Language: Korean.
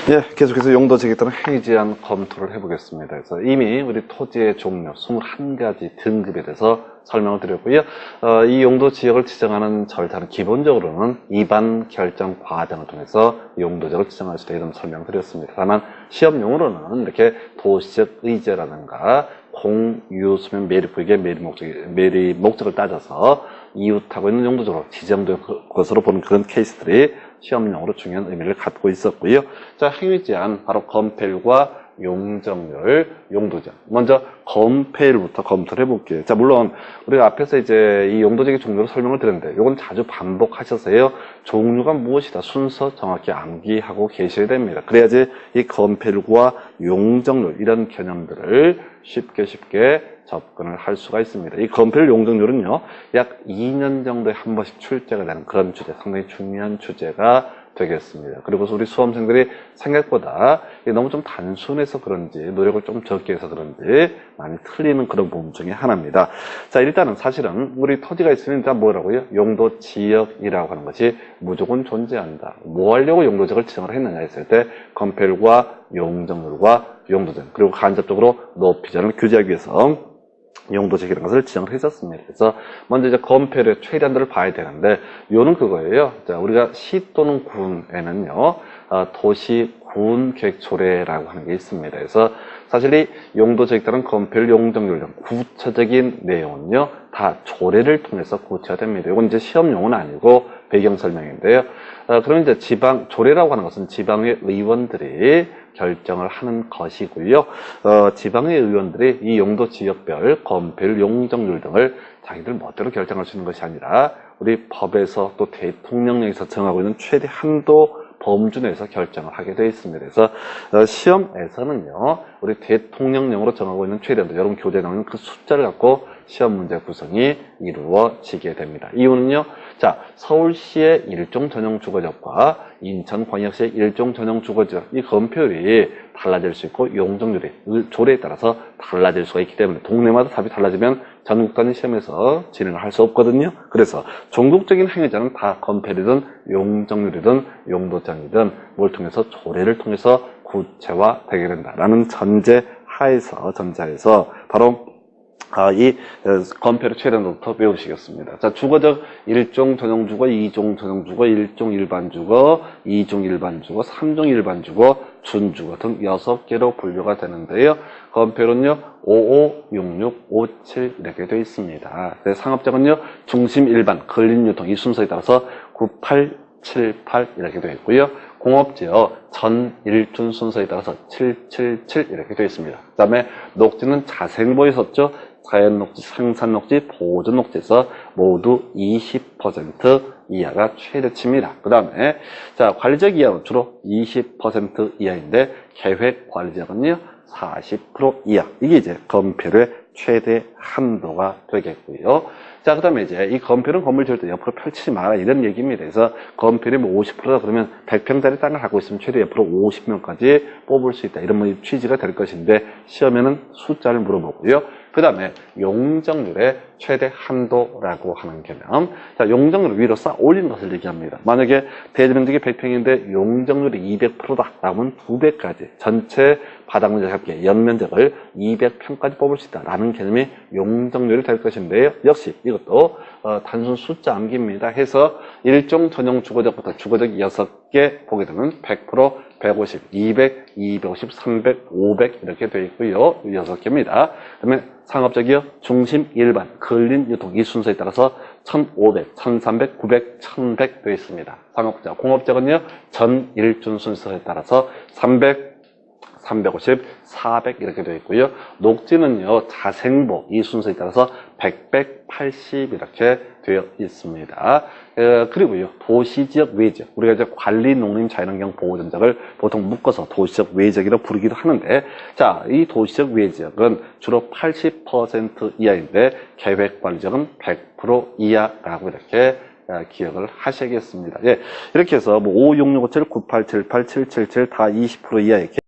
예, 계속해서 용도 제기에 따른 행위 제한 검토를 해보겠습니다. 그래서 이미 우리 토지의 종류 21가지 등급에 대해서 설명을 드렸고요. 이 용도 지역을 지정하는 절차는 기본적으로는 입안 결정 과정을 통해서 용도 지역을 지정할 수 있다는 설명을 드렸습니다. 다만 시험용으로는 이렇게 도시적 의제라든가 공유수면 매립구역의 매립 목적을 따져서 이웃하고 있는 용도적으로 지정된 것으로 보는 그런 케이스들이 시험용으로 중요한 의미를 갖고 있었고요. 자, 행위 제한, 바로 건폐율과 용적률, 용도제한. 먼저 건폐율부터 검토를 해볼게요. 자, 물론 우리가 앞에서 이제 이 용도적인 종류로 설명을 드렸는데 이건 자주 반복하셔서요. 종류가 무엇이다 순서 정확히 암기하고 계셔야 됩니다. 그래야지 이 건폐율과 용적률 이런 개념들을 쉽게 접근을 할 수가 있습니다. 이 건폐율 용적률은요, 약 2년 정도에 한 번씩 출제가 되는 그런 주제, 상당히 중요한 주제가 되겠습니다. 그리고 우리 수험생들이 생각보다 너무 좀 단순해서 그런지, 노력을 좀 적게 해서 그런지 많이 틀리는 그런 부분 중에 하나입니다. 자, 일단은 사실은 우리 토지가 있으면 일단 뭐라고요? 용도 지역이라고 하는 것이 무조건 존재한다. 뭐 하려고 용도지역을 지정을 했느냐 했을 때 건폐율과 용적률과 용도제한, 그리고 간접적으로 높이자를 규제하기 위해서 용도지역이라는 것을 지정을 했었습니다. 그래서 먼저 이제 건폐율의 최대한도를 봐야 되는데, 요는 그거예요. 자, 우리가 시 또는 군에는요, 도시 군 계획 조례라고 하는 게 있습니다. 그래서 사실 이 용도지역에 따른 건폐율, 용적률 등 구체적인 내용은요, 다 조례를 통해서 구체화 됩니다. 이건 이제 시험용은 아니고 배경 설명인데요. 그럼 이제 조례라고 하는 것은 지방의 의원들이 결정을 하는 것이고요. 지방의 의원들이 이 용도 지역별 건폐율, 용적률 등을 자기들 멋대로 결정할 수 있는 것이 아니라 우리 법에서 또 대통령령에서 정하고 있는 최대 한도 범주 내에서 결정을 하게 되어 있습니다. 그래서 시험에서는요, 우리 대통령령으로 정하고 있는 최대 한도, 여러분 교재에 나오는 그 숫자를 갖고 시험 문제 구성이 이루어지게 됩니다. 이유는요, 자, 서울시의 일종 전용 주거지역과 인천광역시의 일종 전용 주거지역, 이 건폐율이 달라질 수 있고 용적률이 조례에 따라서 달라질 수가 있기 때문에 동네마다 답이 달라지면 전국 단위 시험에서 진행을 할 수 없거든요. 그래서 전국적인 행위자는 다 건폐율이든 용적률이든 용도제한이든 뭘 통해서 조례를 통해서 구체화되게 된다라는 전제하에서 바로 이 건폐율 최대한도부터 배우시겠습니다. 자, 주거적 1종 전용주거, 2종 전용주거, 1종 일반주거, 2종 일반주거, 3종 일반주거, 준주거 등 6개로 분류가 되는데요. 건폐율은요, 55, 66, 57 이렇게 되어 있습니다. 상업적은요, 중심 일반, 근린유통 이 순서에 따라서 98, 78 이렇게 되어 있고요. 공업지역 전일준 순서에 따라서 777 이렇게 되어 있습니다. 그 다음에 녹지는 자생보였었죠. 자연녹지, 생산녹지, 보존녹지에서 모두 20% 이하가 최대치입니다. 그 다음에 자, 관리적 이하는 주로 20% 이하인데 계획관리지역은요 40% 이하. 이게 이제 건폐율의 최대 한도가 되겠고요. 자, 그 다음에 이제 이 건폐율은 건물 지을 때 옆으로 펼치지 마라 이런 얘기입니다. 그래서 건폐율이 뭐 50%다 그러면 100평짜리 땅을 갖고 있으면 최대 옆으로 50명까지 뽑을 수 있다. 이런 취지가 될 것인데 시험에는 숫자를 물어보고요. 그 다음에 용적률의 최대 한도라고 하는 개념. 자, 용적률을 위로 쌓아 올리는 것을 얘기합니다. 만약에 대지면적이 100평인데 용적률이 200%다. 라면 200까지 전체 바닥 면적 합계 연면적을 200평까지 뽑을 수 있다라는 개념이 용적률이 될 것인데요. 역시 이것도 단순 숫자 암기입니다. 해서 일종 전용 주거지역부터 주거지역 6개 보게 되면 100%, 150, 200, 250, 300, 500 이렇게 되어 있고요. 6개입니다. 그 다음에 상업적이요, 중심 일반, 근린 유통 이 순서에 따라서 1500, 1300, 900, 1100 되어 있습니다. 상업적, 공업적은요, 전일준 순서에 따라서 300, 350, 400 이렇게 되어 있고요. 녹지는요, 자생보 이 순서에 따라서 100, 180 이렇게 되어 있습니다. 그리고요, 도시지역 외지역, 우리가 이제 관리 농림 자연환경 보호전적을 보통 묶어서 도시지역 외지역이라고 부르기도 하는데, 자, 이 도시지역 외지역은 주로 80% 이하인데 계획관리지역은 100% 이하라고 이렇게 기억을 하셔야겠습니다. 예, 이렇게 해서 뭐 5, 6, 6, 5, 7, 9, 8, 7, 8, 7, 7, 7 다 20% 이하의